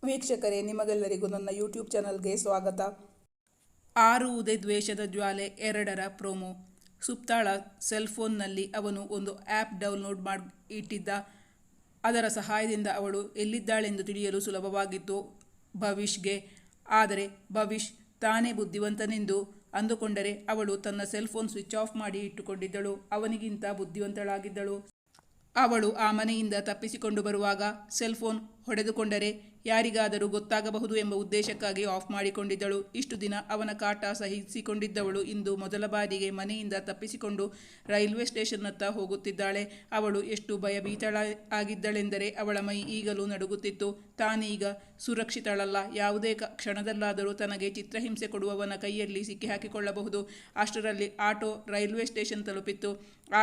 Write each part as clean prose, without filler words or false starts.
ವೀಕ್ಷಕರೇ, ನಿಮಗೆಲ್ಲರಿಗೂ ನನ್ನ ಯೂಟ್ಯೂಬ್ ಚಾನಲ್ಗೆ ಸ್ವಾಗತ. ಆರುವುದೇ ದ್ವೇಷದ ಜ್ವಾಲೆ 2ರ ಪ್ರೋಮೋ. ಸುಪ್ತಾಳ ಸೆಲ್ಫೋನ್ನಲ್ಲಿ ಅವನು ಒಂದು ಆ್ಯಪ್ ಡೌನ್ಲೋಡ್ ಮಾಡಿ ಇಟ್ಟಿದ್ದ. ಅದರ ಸಹಾಯದಿಂದ ಅವಳು ಎಲ್ಲಿದ್ದಾಳೆಂದು ತಿಳಿಯಲು ಸುಲಭವಾಗಿತ್ತು ಭವಿಷ್ಗೆ. ಆದರೆ ಭವಿಷ್ ತಾನೇ ಬುದ್ಧಿವಂತನೆಂದು ಅಂದುಕೊಂಡರೆ ಅವಳು ತನ್ನ ಸೆಲ್ಫೋನ್ ಸ್ವಿಚ್ ಆಫ್ ಮಾಡಿ ಇಟ್ಟುಕೊಂಡಿದ್ದಳು. ಅವನಿಗಿಂತ ಬುದ್ಧಿವಂತಳಾಗಿದ್ದಳು. ಅವಳು ಆ ಮನೆಯಿಂದ ತಪ್ಪಿಸಿಕೊಂಡು ಬರುವಾಗ ಸೆಲ್ಫೋನ್ ಹೊಡೆದುಕೊಂಡರೆ ಯಾರಿಗಾದರೂ ಗೊತ್ತಾಗಬಹುದು ಎಂಬ ಉದ್ದೇಶಕ್ಕಾಗಿ ಆಫ್ ಮಾಡಿಕೊಂಡಿದ್ದಳು. ಇಷ್ಟು ದಿನ ಅವನ ಕಾಟ ಸಹಿಸಿಕೊಂಡಿದ್ದವಳು ಇಂದು ಮೊದಲ ಬಾರಿಗೆ ಮನೆಯಿಂದ ತಪ್ಪಿಸಿಕೊಂಡು ರೈಲ್ವೆ ಸ್ಟೇಷನ್ನತ್ತ ಹೋಗುತ್ತಿದ್ದಾಳೆ. ಅವಳು ಎಷ್ಟು ಭಯಭೀತಳಾಗಿದ್ದಳೆಂದರೆ ಅವಳ ಮೈ ಈಗಲೂ ನಡುಗುತ್ತಿತ್ತು. ತಾನೀಗ ಸುರಕ್ಷಿತಳಲ್ಲ. ಯಾವುದೇ ಕ್ಷಣದಲ್ಲಾದರೂ ತನಗೆ ಚಿತ್ರಹಿಂಸೆ ಕೊಡುವವನ ಕೈಯಲ್ಲಿ ಸಿಕ್ಕಿಹಾಕಿಕೊಳ್ಳಬಹುದು. ಅಷ್ಟರಲ್ಲಿ ಆಟೋ ರೈಲ್ವೆ ಸ್ಟೇಷನ್ ತಲುಪಿತ್ತು.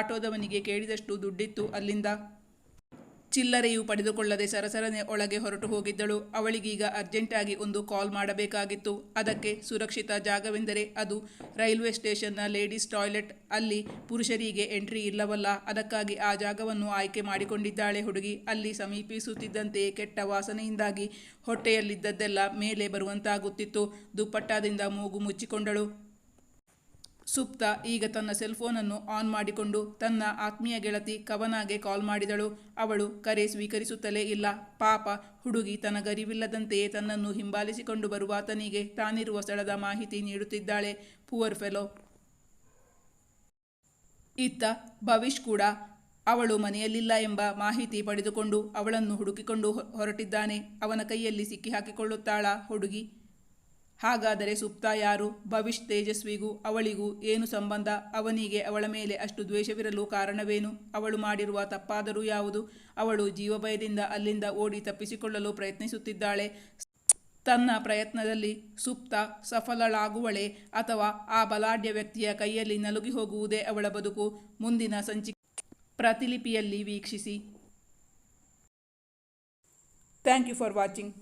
ಆಟೋದವನಿಗೆ ಕೇಳಿದಷ್ಟು ದುಡ್ಡಿತ್ತು. ಅಲ್ಲಿಂದ ಚಿಲ್ಲರೆಯೂ ಪಡೆದುಕೊಳ್ಳದೆ ಸರಸರನೆ ಒಳಗೆ ಹೊರಟು ಹೋಗಿದ್ದಳು. ಅವಳಿಗೀಗ ಅರ್ಜೆಂಟಾಗಿ ಒಂದು ಕಾಲ್ ಮಾಡಬೇಕಾಗಿತ್ತು. ಅದಕ್ಕೆ ಸುರಕ್ಷಿತ ಜಾಗವೆಂದರೆ ಅದು ರೈಲ್ವೆ ಸ್ಟೇಷನ್ನ ಲೇಡೀಸ್ ಟಾಯ್ಲೆಟ್. ಅಲ್ಲಿ ಪುರುಷರಿಗೆ ಎಂಟ್ರಿ ಇಲ್ಲವಲ್ಲ. ಅದಕ್ಕಾಗಿ ಆ ಜಾಗವನ್ನು ಆಯ್ಕೆ ಮಾಡಿಕೊಂಡಿದ್ದಾಳೆ ಹುಡುಗಿ. ಅಲ್ಲಿ ಸಮೀಪಿಸುತ್ತಿದ್ದಂತೆಯೇ ಕೆಟ್ಟ ವಾಸನೆಯಿಂದಾಗಿ ಹೊಟ್ಟೆಯಲ್ಲಿದ್ದದ್ದೆಲ್ಲ ಮೇಲೆ ಬರುವಂತಾಗುತ್ತಿತ್ತು. ದುಪ್ಪಟ್ಟದಿಂದ ಮೂಗು ಮುಚ್ಚಿಕೊಂಡಳು. ಸುಪ್ತಾ ಈಗ ತನ್ನ ಸೆಲ್ಫೋನನ್ನು ಆನ್ ಮಾಡಿಕೊಂಡು ತನ್ನ ಆತ್ಮೀಯ ಗೆಳತಿ ಕವನಾಗೆ ಕಾಲ್ ಮಾಡಿದಳು. ಅವಳು ಕರೆ ಸ್ವೀಕರಿಸುತ್ತಲೇ ಇಲ್ಲ. ಪಾಪ ಹುಡುಗಿ ತನಗರಿವಿಲ್ಲದಂತೆಯೇ ತನ್ನನ್ನು ಹಿಂಬಾಲಿಸಿಕೊಂಡು ಬರುವಾತನಿಗೆ ತಾನಿರುವ ಸ್ಥಳದ ಮಾಹಿತಿ ನೀಡುತ್ತಿದ್ದಾಳೆ. Poor fellow. ಇತ್ತ ಭವಿಷ್ ಕೂಡ ಅವಳು ಮನೆಯಲ್ಲಿಲ್ಲ ಎಂಬ ಮಾಹಿತಿ ಪಡೆದುಕೊಂಡು ಅವಳನ್ನು ಹುಡುಕಿಕೊಂಡು ಹೊರಟಿದ್ದಾನೆ. ಅವನ ಕೈಯಲ್ಲಿ ಸಿಕ್ಕಿಹಾಕಿಕೊಳ್ಳುತ್ತಾಳಾ ಹುಡುಗಿ? ಹಾಗಾದರೆ ಸುಪ್ತಾ ಯಾರು? ಭವಿಷ್ ತೇಜಸ್ವಿಗೂ ಅವಳಿಗೂ ಏನು ಸಂಬಂಧ? ಅವನಿಗೆ ಅವಳ ಮೇಲೆ ಅಷ್ಟು ದ್ವೇಷವಿರಲು ಕಾರಣವೇನು? ಅವಳು ಮಾಡಿರುವ ತಪ್ಪಾದರೂ ಯಾವುದು? ಅವಳು ಜೀವಭಯದಿಂದ ಅಲ್ಲಿಂದ ಓಡಿ ತಪ್ಪಿಸಿಕೊಳ್ಳಲು ಪ್ರಯತ್ನಿಸುತ್ತಿದ್ದಾಳೆ. ತನ್ನ ಪ್ರಯತ್ನದಲ್ಲಿ ಸುಪ್ತಾ ಸಫಲಳಾಗುವಳೇ ಅಥವಾ ಆ ಬಲಾಢ್ಯ ವ್ಯಕ್ತಿಯ ಕೈಯಲ್ಲಿ ನಲುಗಿ ಹೋಗುವುದೇ ಅವಳ ಬದುಕು? ಮುಂದಿನ ಸಂಚಿಕೆ ಪ್ರತಿಲಿಪಿಯಲ್ಲಿ ವೀಕ್ಷಿಸಿ. Thank you for watching.